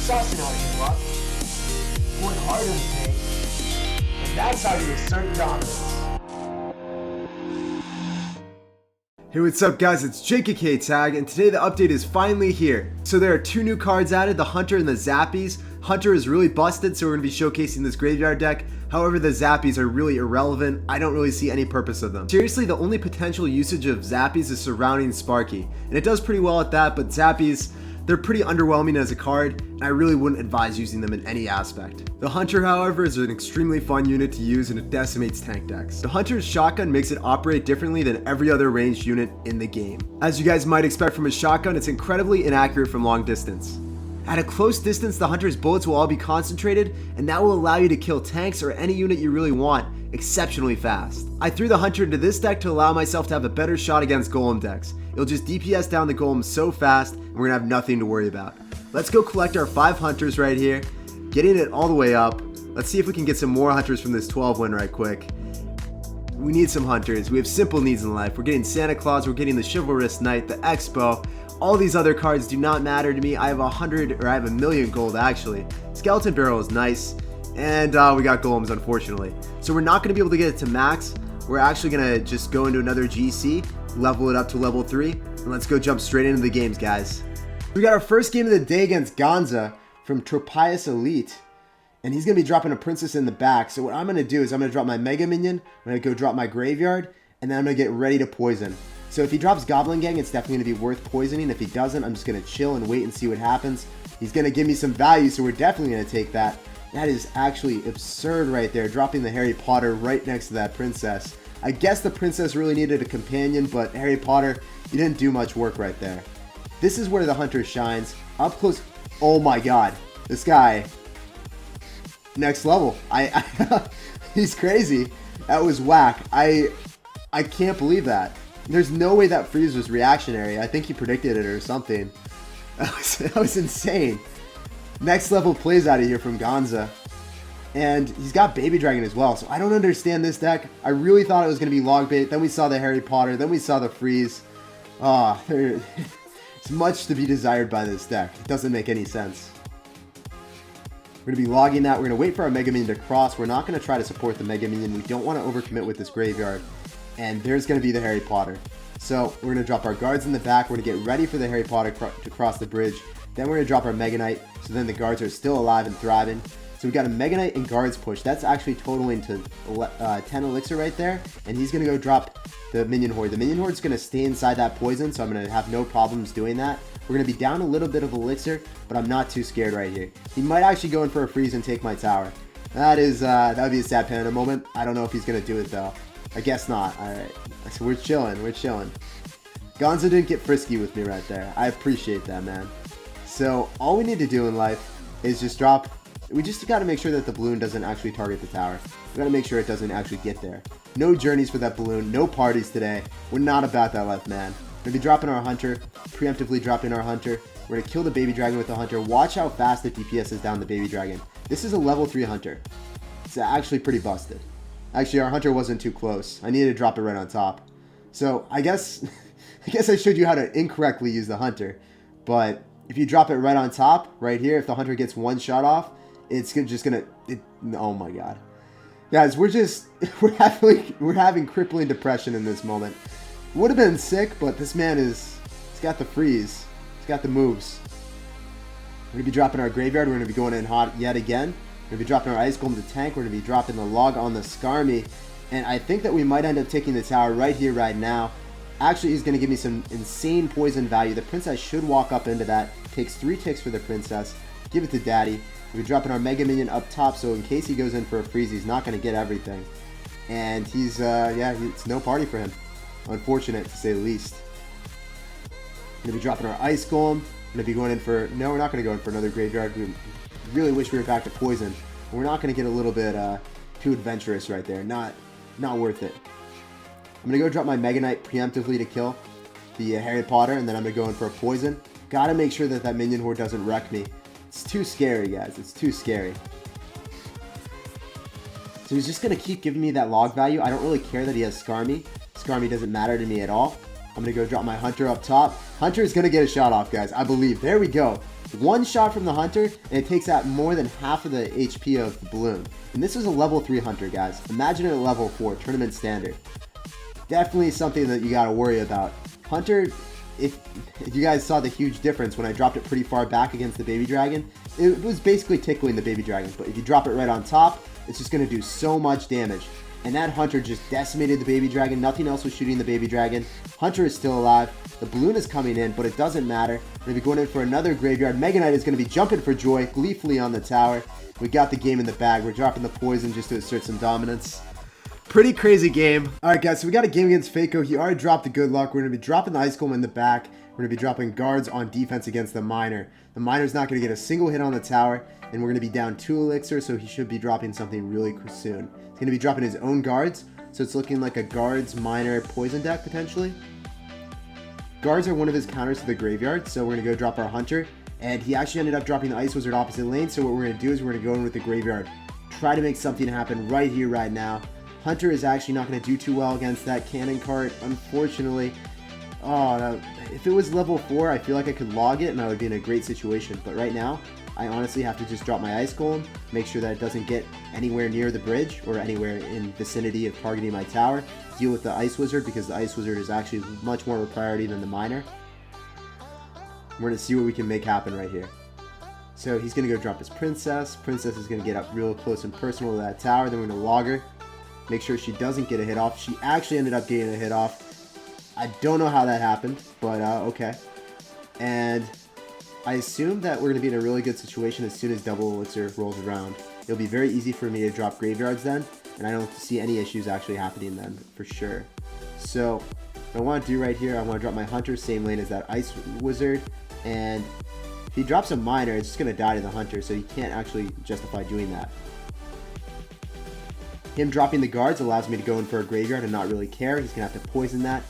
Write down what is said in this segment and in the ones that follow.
sussing out your luck, going hard in the paint, and that's how you assert dominance. Hey, what's up guys, it's SirTagCR, and today the update is finally here. So there are two new cards added, the Hunter and the Zappies. Hunter is really busted, so we're going to be showcasing this graveyard deck. However, the Zappies are really irrelevant. I don't really see any purpose of them. Seriously, the only potential usage of Zappies is surrounding Sparky, and it does pretty well at that, but Zappies, they're pretty underwhelming as a card, and I really wouldn't advise using them in any aspect. The Hunter, however, is an extremely fun unit to use and it decimates tank decks. The Hunter's shotgun makes it operate differently than every other ranged unit in the game. As you guys might expect from a shotgun, it's incredibly inaccurate from long distance. At a close distance, the Hunter's bullets will all be concentrated, and that will allow you to kill tanks or any unit you really want exceptionally fast. I threw the Hunter into this deck to allow myself to have a better shot against golem decks. It'll just DPS down the golem so fast, and we're gonna have nothing to worry about. Let's go collect our 5 Hunters right here, getting it all the way up. Let's see if we can get some more Hunters from this 12 win right quick. We need some Hunters. We have simple needs in life. We're getting Santa Claus, we're getting the Chivalrous Knight, the Expo. All these other cards do not matter to me. I have 100, or I have 1,000,000 gold actually. Skeleton Barrel is nice, and we got golems unfortunately. So we're not going to be able to get it to max. We're actually going to just go into another GC, level it up to level 3, and let's go jump straight into the games, guys. We got our first game of the day against Gonza from Tropius Elite, and he's going to be dropping a princess in the back. So what I'm going to do is I'm going to drop my Mega Minion, I'm going to go drop my Graveyard, and then I'm going to get ready to poison. So if he drops Goblin Gang, it's definitely going to be worth poisoning. If he doesn't, I'm just going to chill and wait and see what happens. He's going to give me some value, so we're definitely going to take that. That is actually absurd right there, dropping the Harry Potter right next to that princess. I guess the princess really needed a companion, but Harry Potter, you didn't do much work right there. This is where the Hunter shines. Up close. Oh my god. This guy. Next level. He's crazy. That was whack. I can't believe that. There's no way that freeze was reactionary. I think he predicted it or something. That was insane. Next level plays out of here from Gonza. And he's got Baby Dragon as well. So I don't understand this deck. I really thought it was going to be log bait. Then we saw the Harry Potter. Then we saw the freeze. There's much to be desired by this deck. It doesn't make any sense. We're going to be logging that. We're going to wait for our Mega Minion to cross. We're not going to try to support the Mega Minion. We don't want to overcommit with this graveyard. And there's going to be the Harry Potter. So we're going to drop our guards in the back. We're going to get ready for the Harry Potter to cross the bridge. Then we're going to drop our Mega Knight. So then the guards are still alive and thriving. So we got a Mega Knight and guards push. That's actually totaling to 10 elixir right there. And he's going to go drop the Minion Horde. The Minion Horde is going to stay inside that poison. So I'm going to have no problems doing that. We're going to be down a little bit of elixir, but I'm not too scared right here. He might actually go in for a freeze and take my tower. That would be a sad Panda moment. I don't know if he's going to do it though. I guess not. Alright. So we're chilling. We're chilling. Gonza didn't get frisky with me right there. I appreciate that, man. So all we need to do in life is just drop. We just got to make sure that the balloon doesn't actually target the tower. We got to make sure it doesn't actually get there. No journeys for that balloon. No parties today. We're not about that life, man. We're going to be dropping our Hunter. Preemptively dropping our Hunter. We're going to kill the Baby Dragon with the Hunter. Watch how fast the DPS is down the Baby Dragon. This is a level 3 Hunter. It's actually pretty busted. Actually, our Hunter wasn't too close. I needed to drop it right on top. So, I guess I showed you how to incorrectly use the Hunter. But if you drop it right on top, right here, if the Hunter gets one shot off, it's just gonna... oh my god. Guys, we're having crippling depression in this moment. Would have been sick, but this man he's got the freeze. He's got the moves. We're going to be dropping our Graveyard. We're going to be going in hot yet again. We're going to be dropping our Ice Golem to tank. We're going to be dropping the log on the Skarmy. And I think that we might end up taking the tower right here, right now. Actually, he's going to give me some insane poison value. The Princess should walk up into that. Takes 3 ticks for the Princess. Give it to Daddy. We're dropping our Mega Minion up top, so in case he goes in for a freeze, he's not going to get everything. And he's, it's no party for him. Unfortunate, to say the least. We're going to be dropping our Ice Golem. We're going to be going in for... No, we're not going to go in for another Graveyard. We really wish we were back to poison. We're not going to get a little bit too adventurous right there. Not worth it. I'm going to go drop my Mega Knight preemptively to kill the Harry Potter, and then I'm going to go in for a poison. Got to make sure that that Minion Horde doesn't wreck me. It's too scary, guys. It's too scary. So he's just going to keep giving me that log value. I don't really care that he has Skarmy. Skarmy doesn't matter to me at all. I'm going to go drop my Hunter up top. Hunter is going to get a shot off, guys. I believe. There we go. One shot from the Hunter, and it takes out more than half of the HP of the Balloon. And this was a level 3 Hunter, guys. Imagine it at level 4, Tournament Standard. Definitely something that you gotta worry about. Hunter, if you guys saw the huge difference when I dropped it pretty far back against the Baby Dragon, it was basically tickling the Baby Dragon. But if you drop it right on top, it's just gonna do so much damage. And that Hunter just decimated the Baby Dragon. Nothing else was shooting the Baby Dragon. Hunter is still alive. The Balloon is coming in, but it doesn't matter. We're going to be going in for another graveyard. Mega Knight is going to be jumping for joy, gleefully on the tower. We got the game in the bag. We're dropping the poison just to assert some dominance. Pretty crazy game. Alright guys, so we got a game against Faco. He already dropped the good luck. We're going to be dropping the Ice Golem in the back. We're going to be dropping guards on defense against the Miner. The Miner's not going to get a single hit on the tower, and we're going to be down 2 elixir, so he should be dropping something really soon. He's going to be dropping his own guards, so it's looking like a guards, Miner, poison deck potentially. Guards are one of his counters to the graveyard, so we're going to go drop our Hunter, and he actually ended up dropping the Ice Wizard opposite lane, so what we're going to do is we're going to go in with the graveyard. Try to make something happen right here, right now. Hunter is actually not going to do too well against that cannon cart, unfortunately. Oh, no. If it was level 4, I feel like I could log it and I would be in a great situation. But right now, I honestly have to just drop my Ice Golem, make sure that it doesn't get anywhere near the bridge or anywhere in vicinity of targeting my tower. Deal with the Ice Wizard because the Ice Wizard is actually much more of a priority than the Miner. We're going to see what we can make happen right here. So he's going to go drop his Princess. Princess is going to get up real close and personal to that tower. Then we're going to log her. Make sure she doesn't get a hit off. She actually ended up getting a hit off. I don't know how that happened, but okay. And I assume that we're going to be in a really good situation as soon as double elixir rolls around. It'll be very easy for me to drop graveyards then, and I don't see any issues actually happening then, for sure. So, what I want to do right here, I want to drop my Hunter, same lane as that Ice Wizard, and if he drops a Miner, it's just going to die to the Hunter, so he can't actually justify doing that. Him dropping the guards allows me to go in for a graveyard and not really care. He's going to have to poison that.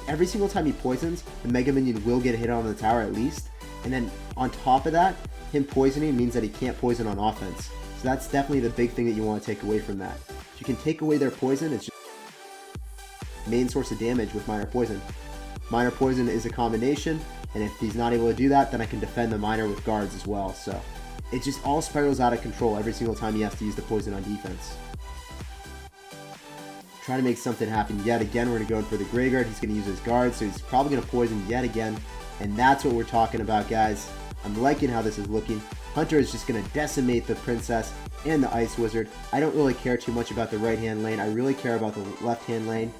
Every single time he poisons, the Mega Minion will get a hit on the tower at least. And then on top of that, him poisoning means that he can't poison on offense. So that's definitely the big thing that you want to take away from that. If you can take away their poison, it's just main source of damage with Miner Poison. Miner Poison is a combination, and if he's not able to do that, then I can defend the Miner with guards as well. So it just all spirals out of control every single time he has to use the poison on defense. Trying to make something happen yet again. We're going to go in for the graveyard. He's going to use his guard, so he's probably going to poison yet again. And that's what we're talking about, guys. I'm liking how this is looking. Hunter is just going to decimate the Princess and the Ice Wizard. I don't really care too much about the right-hand lane. I really care about the left-hand lane.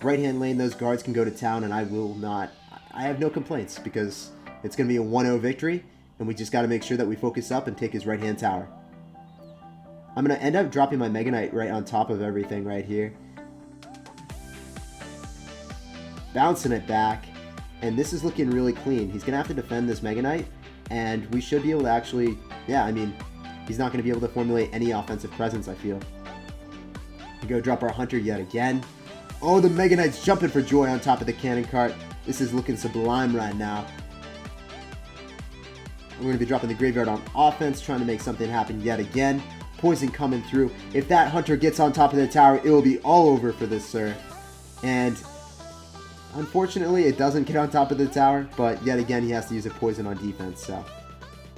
Right-hand lane, those guards can go to town, and I will not. I have no complaints because it's going to be a 1-0 victory, and we just got to make sure that we focus up and take his right-hand tower. I'm going to end up dropping my Mega Knight right on top of everything right here. Bouncing it back, and this is looking really clean. He's going to have to defend this Mega Knight, and we should be able to actually, yeah, I mean, he's not going to be able to formulate any offensive presence, I feel. We go drop our Hunter yet again. Oh, the Mega Knight's jumping for joy on top of the cannon cart. This is looking sublime right now. We're going to be dropping the graveyard on offense, trying to make something happen yet again. Poison coming through. If that Hunter gets on top of the tower, it will be all over for this sir. And unfortunately, it doesn't get on top of the tower, but yet again, he has to use a poison on defense, so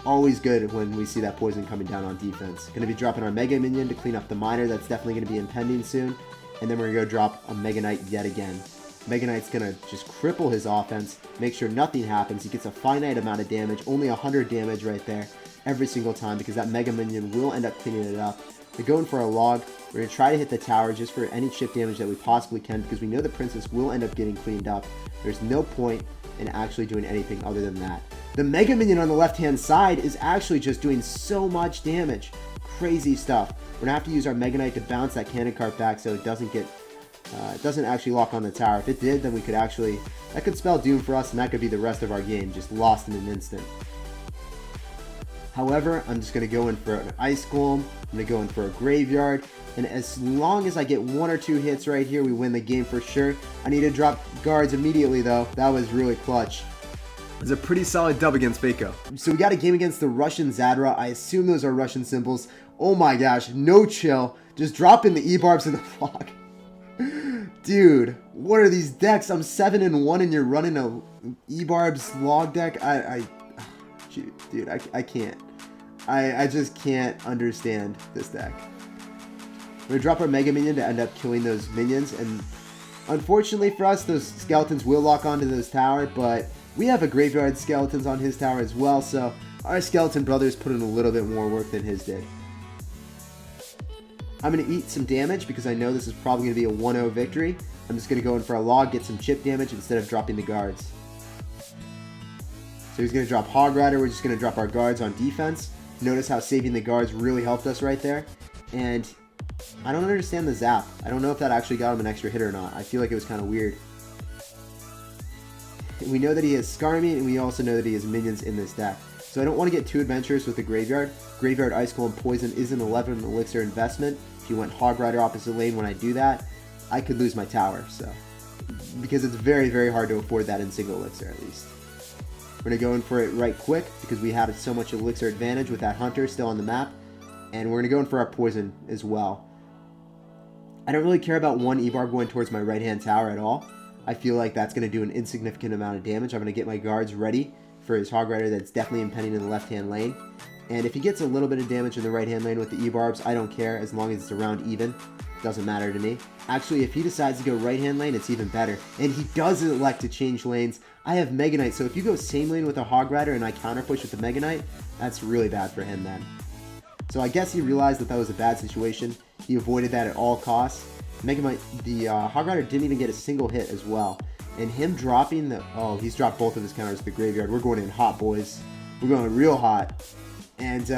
always good when we see that poison coming down on defense. Going to be dropping our Mega Minion to clean up the Miner. That's definitely going to be impending soon. And then we're going to go drop a Mega Knight yet again. Mega Knight's going to just cripple his offense, make sure nothing happens. He gets a finite amount of damage, only 100 damage right there every single time because that Mega Minion will end up cleaning it up. We're going for a log. We're going to try to hit the tower just for any chip damage that we possibly can because we know the Princess will end up getting cleaned up. There's no point in actually doing anything other than that. The Mega Minion on the left-hand side is actually just doing so much damage. Crazy stuff. We're going to have to use our Mega Knight to bounce that cannon cart back so it doesn't get, it doesn't actually lock on the tower. If it did, then we could actually, that could spell doom for us and that could be the rest of our game, just lost in an instant. However, I'm just going to go in for an Ice Golem. I'm going to go in for a Graveyard. And as long as I get 1 or 2 hits right here, we win the game for sure. I need to drop guards immediately, though. That was really clutch. It was a pretty solid dub against Faco. So we got a game against the Russian Zadra. I assume those are Russian symbols. Oh my gosh, no chill. Just dropping the E-barbs in the block. Dude, what are these decks? I'm 7-1 and you're running a E-barbs log deck. Dude, I can't. I just can't understand this deck. We're going to drop our Mega Minion to end up killing those minions, and unfortunately for us, those skeletons will lock onto this tower, but we have a graveyard skeletons on his tower as well, so our skeleton brothers put in a little bit more work than his did. I'm going to eat some damage because I know this is probably going to be a 1-0 victory. I'm just going to go in for a log, get some chip damage instead of dropping the guards. So he's going to drop Hog Rider. We're just going to drop our guards on defense. Notice how saving the guards really helped us right there. And I don't understand the zap. I don't know if that actually got him an extra hit or not. I feel like it was kind of weird. We know that he has Skarmy, and we also know that he has minions in this deck. So I don't want to get too adventurous with the Graveyard. Graveyard Ice Golem Poison is an 11 elixir investment. If you went Hog Rider opposite lane when I do that, I could lose my tower. So because it's very, very hard to afford that in single elixir at least. We're going to go in for it right quick because we had so much elixir advantage with that Hunter still on the map. And we're going to go in for our Poison as well. I don't really care about one E-Barb going towards my right-hand tower at all. I feel like that's going to do an insignificant amount of damage. I'm going to get my guards ready for his Hog Rider that's definitely impending in the left-hand lane. And if he gets a little bit of damage in the right-hand lane with the E-Barbs, I don't care as long as it's around even. Doesn't matter to me. Actually, if he decides to go right-hand lane, it's even better. And he does elect to change lanes. I have Mega Knight, so if you go same lane with a Hog Rider and I counter push with the Mega Knight, that's really bad for him then. So I guess he realized that that was a bad situation. He avoided that at all costs. The Hog Rider didn't even get a single hit as well. And him dropping the... Oh, he's dropped both of his counters to the Graveyard. We're going in hot, boys. We're going real hot. And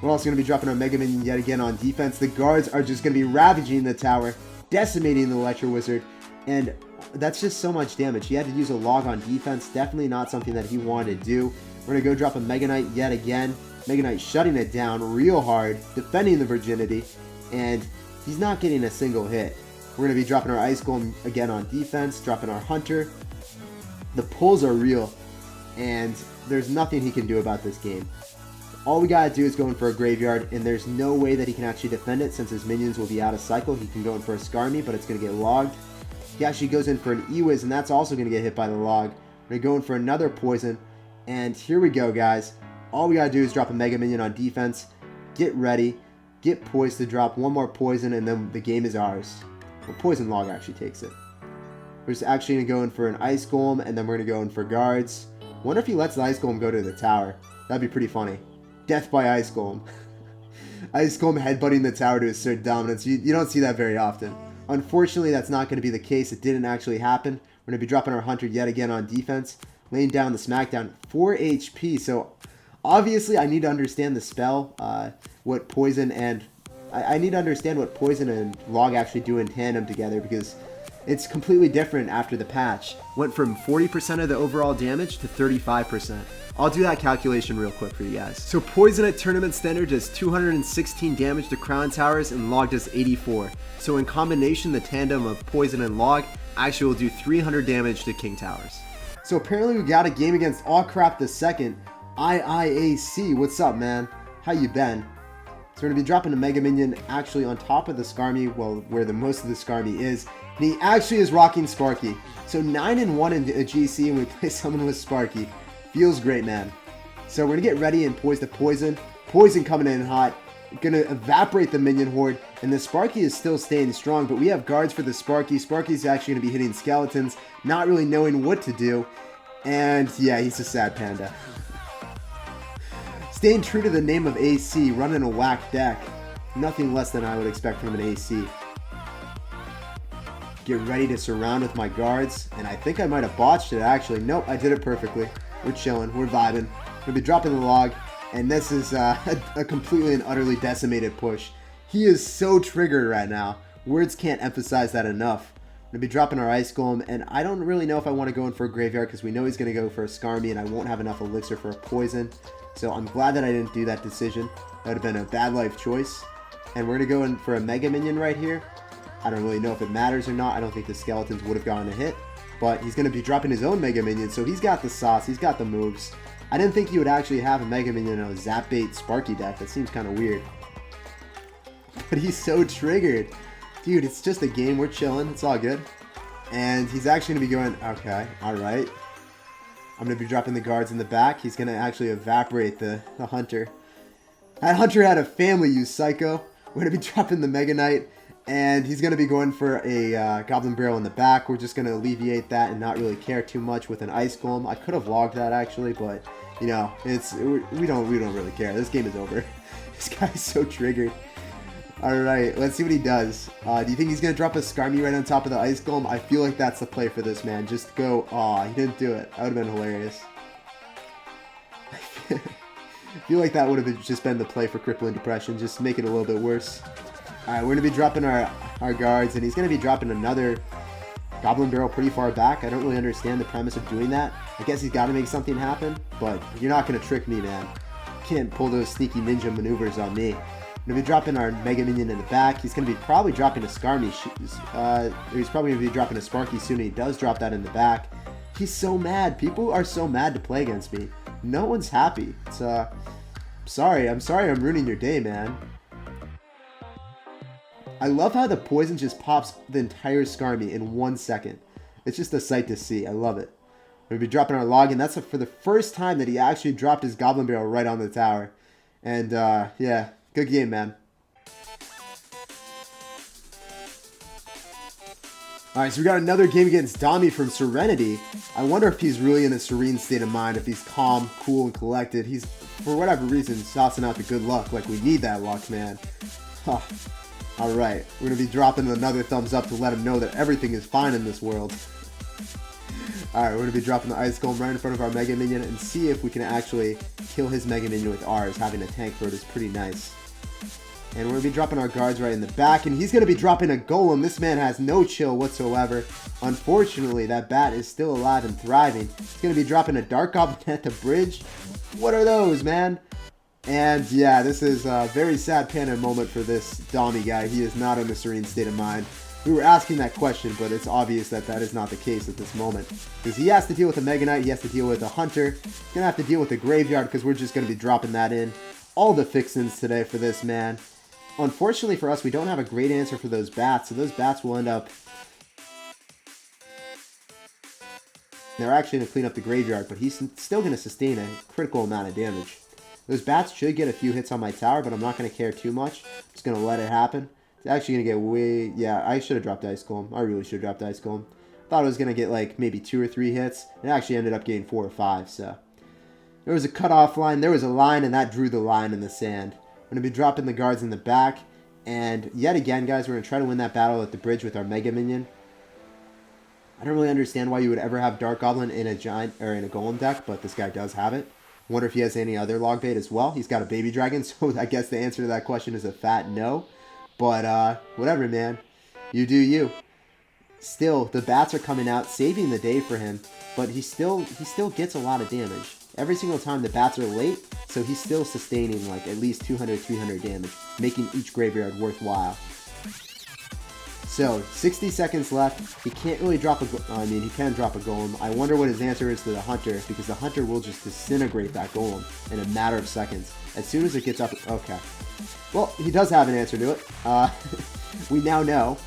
we're also going to be dropping our Mega Minion yet again on defense. The guards are just going to be ravaging the tower, decimating the Electro Wizard. And that's just so much damage. He had to use a log on defense. Definitely not something that he wanted to do. We're going to go drop a Mega Knight yet again. Mega Knight shutting it down real hard, defending the Virginity. And he's not getting a single hit. We're going to be dropping our Ice Golem again on defense, dropping our Hunter. The pulls are real, and there's nothing he can do about this game. All we got to do is go in for a Graveyard, and there's no way that he can actually defend it since his minions will be out of cycle. He can go in for a Skarmy, but it's going to get logged. He actually goes in for an E-Wiz, and that's also going to get hit by the log. We're going to go in for another Poison, and here we go, guys. All we got to do is drop a Mega Minion on defense, get ready, get poised to drop one more Poison, and then the game is ours. Well, Poison Log actually takes it. We're just actually going to go in for an Ice Golem, and then we're going to go in for guards. Wonder if he lets the Ice Golem go to the tower. That'd be pretty funny. Death by Ice Golem. Ice Golem headbutting the tower to assert dominance. You don't see that very often. Unfortunately, that's not going to be the case. It didn't actually happen. We're going to be dropping our Hunter yet again on defense. Laying down the Smackdown. 4 HP. So, obviously, I need to understand the spell. What Poison and... I need to understand what Poison and Log actually do in tandem together because it's completely different after the patch. Went from 40% of the overall damage to 35%. I'll do that calculation real quick for you guys. So Poison at Tournament Standard does 216 damage to Crown Towers and Log does 84. So in combination, the tandem of Poison and Log actually will do 300 damage to King Towers. So apparently we got a game against All Crap the Second. IIAC, what's up, man? How you been? So we're going to be dropping a Mega Minion actually on top of the Skarmy, well, where the most of the Skarmy is. And he actually is rocking Sparky. So 9-1 in a GC, and we play someone with Sparky. Feels great, man. So we're going to get ready and poise the Poison. Poison coming in hot. Going to evaporate the Minion Horde. And the Sparky is still staying strong, but we have guards for the Sparky. Sparky's actually going to be hitting skeletons, not really knowing what to do. And yeah, he's a sad panda. Staying true to the name of AC, running a whack deck. Nothing less than I would expect from an AC. Get ready to surround with my guards. And I think I might have botched it actually. Nope, I did it perfectly. We're chilling, we're vibing. We'll be dropping the log. And this is a completely and utterly decimated push. He is so triggered right now. Words can't emphasize that enough. We're going to be dropping our Ice Golem. And I don't really know if I want to go in for a Graveyard because we know he's going to go for a Skarmy and I won't have enough elixir for a Poison. So I'm glad that I didn't do that decision. That would have been a bad life choice. And we're going to go in for a Mega Minion right here. I don't really know if it matters or not. I don't think the skeletons would have gotten a hit. But he's going to be dropping his own Mega Minion. So he's got the sauce. He's got the moves. I didn't think he would actually have a Mega Minion in a Zap Bait Sparky deck. That seems kind of weird. But he's so triggered. Dude, it's just a game. We're chilling. It's all good. And he's actually going to be going, okay, alright. I'm going to be dropping the guards in the back. He's going to actually evaporate the hunter. That hunter had a family, you psycho. We're going to be dropping the Mega Knight. And he's going to be going for a Goblin Barrel in the back. We're just going to alleviate that and not really care too much with an Ice Golem. I could have logged that actually, but, you know, we don't really care. This game is over. This guy's so triggered. Alright, let's see what he does. Do you think he's going to drop a Skarmy right on top of the Ice Golem? I feel like that's the play for this man. Just go, aw, he didn't do it. That would have been hilarious. I feel like that would have just been the play for Crippling Depression. Just make it a little bit worse. Alright, we're going to be dropping our guards, and he's going to be dropping another Goblin Barrel pretty far back. I don't really understand the premise of doing that. I guess he's got to make something happen, but you're not going to trick me, man. You can't pull those sneaky ninja maneuvers on me. We're going to be dropping our Mega Minion in the back. He's going to be probably dropping a Skarmy. He's probably going to be dropping a Sparky soon. He does drop that in the back. He's so mad. People are so mad to play against me. No one's happy. It's, sorry. I'm sorry I'm ruining your day, man. I love how the poison just pops the entire Skarmy in 1 second. It's just a sight to see. I love it. We're going to be dropping our login. That's for the first time that he actually dropped his Goblin Barrel right on the tower. And, yeah. Good game, man. Alright, so we got another game against Dami from Serenity. I wonder if he's really in a serene state of mind, if he's calm, cool, and collected. He's, for whatever reason, tossing out the good luck. Like, we need that luck, man. Huh. Alright, we're going to be dropping another thumbs up to let him know that everything is fine in this world. Alright, we're going to be dropping the Ice Golem right in front of our Mega Minion and see if we can actually kill his Mega Minion with ours. Having a tank for it is pretty nice. And we're going to be dropping our guards right in the back, and he's going to be dropping a Golem. This man has no chill whatsoever. Unfortunately, that bat is still alive and thriving. He's going to be dropping a Dark Goblin at the bridge. What are those, man? And yeah, this is a very sad panda moment for this Dami guy. He is not in a serene state of mind. We were asking that question, but it's obvious that that is not the case at this moment. Because he has to deal with a Mega Knight, he has to deal with a Hunter. He's going to have to deal with the Graveyard because we're just going to be dropping that in. All the fixins today for this man. Unfortunately for us, we don't have a great answer for those bats, so those bats will end up... They're actually going to clean up the Graveyard, but he's still going to sustain a critical amount of damage. Those bats should get a few hits on my tower, but I'm not going to care too much. I'm just going to let it happen. It's actually going to get way... Yeah, I should have dropped Ice Golem. I really should have dropped Ice Golem. Thought it was going to get like maybe 2 or 3 hits. It actually ended up getting 4 or 5, so... There was a cutoff line. There was a line, and that drew the line in the sand. We're going to be dropping the guards in the back. And yet again, guys, we're going to try to win that battle at the bridge with our Mega Minion. I don't really understand why you would ever have Dark Goblin in a giant or in a Golem deck, but this guy does have it. Wonder if he has any other log bait as well. He's got a Baby Dragon, so I guess the answer to that question is a fat no. But whatever, man. You do you. Still, the bats are coming out, saving the day for him, but he still gets a lot of damage. Every single time the bats are late, so he's still sustaining like at least 200, 300 damage, making each graveyard worthwhile. So, 60 seconds left. He can't really drop he can drop a Golem. I wonder what his answer is to the Hunter, because the Hunter will just disintegrate that Golem in a matter of seconds. As soon as it gets up... Okay. Well, he does have an answer to it. We now know.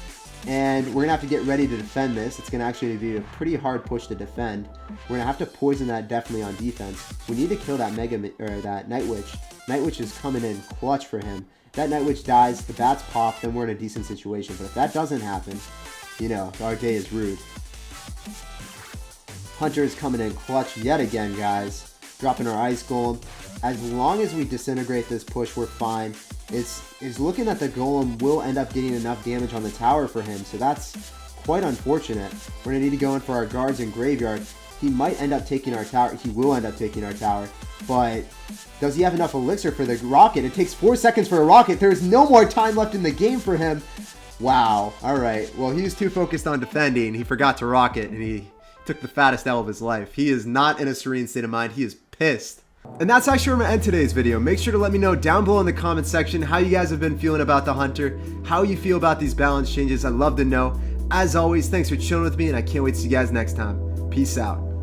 And we're going to have to get ready to defend this. It's going to actually be a pretty hard push to defend. We're going to have to poison that definitely on defense. We need to kill that that Night Witch. Night Witch is coming in clutch for him. If that Night Witch dies, the bats pop, then we're in a decent situation. But if that doesn't happen, you know, our day is rude. Hunter is coming in clutch yet again, guys. Dropping our Ice Golem. As long as we disintegrate this push, we're fine. It's looking that the Golem will end up getting enough damage on the tower for him, so that's quite unfortunate. We're going to need to go in for our guards and Graveyard. He might end up taking our tower. He will end up taking our tower, but does he have enough elixir for the rocket? It takes 4 seconds for a rocket. There's no more time left in the game for him. Wow. All right. Well, he was too focused on defending. He forgot to rocket, and he took the fattest L of his life. He is not in a serene state of mind. He is pissed. And that's actually where I'm going to end today's video. Make sure to let me know down below in the comment section how you guys have been feeling about the Hunter, how you feel about these balance changes. I'd love to know. As always, thanks for chilling with me, and I can't wait to see you guys next time. Peace out.